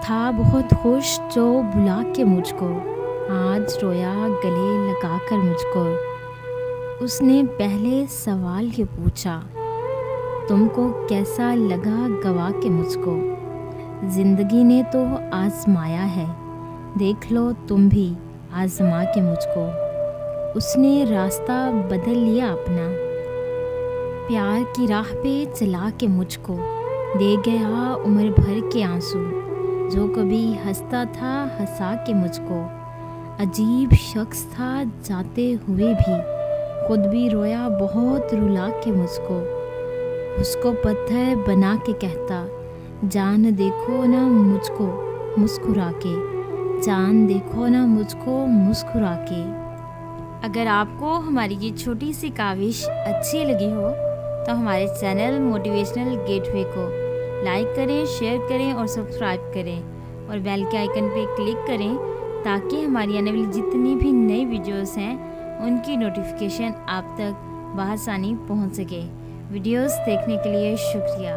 था बहुत खुश जो बुला के मुझको, आज रोया गले लगा कर मुझको। उसने पहले सवाल ये पूछा, तुमको कैसा लगा गवा के मुझको। ज़िंदगी ने तो आज़माया है, देख लो तुम भी आज़मा के मुझको। उसने रास्ता बदल लिया अपना, प्यार की राह पे चला के मुझको। दे गया उम्र भर के आंसू, जो कभी हंसता था हंसा के मुझको। अजीब शख्स था जाते हुए भी, खुद भी रोया बहुत रुला के मुझको। उसको पत्थर बना के कहता, जान देखो ना मुझको मुस्कुरा के, जान देखो ना मुझको मुस्कुरा के। अगर आपको हमारी ये छोटी सी काविश अच्छी लगी हो तो हमारे चैनल मोटिवेशनल गेटवे को लाइक करें, शेयर करें और सब्सक्राइब करें और बेल के आइकन पे क्लिक करें ताकि हमारी आने वाली जितनी भी नई वीडियोस हैं उनकी नोटिफिकेशन आप तक बआसानी पहुंच सके। वीडियोस देखने के लिए शुक्रिया।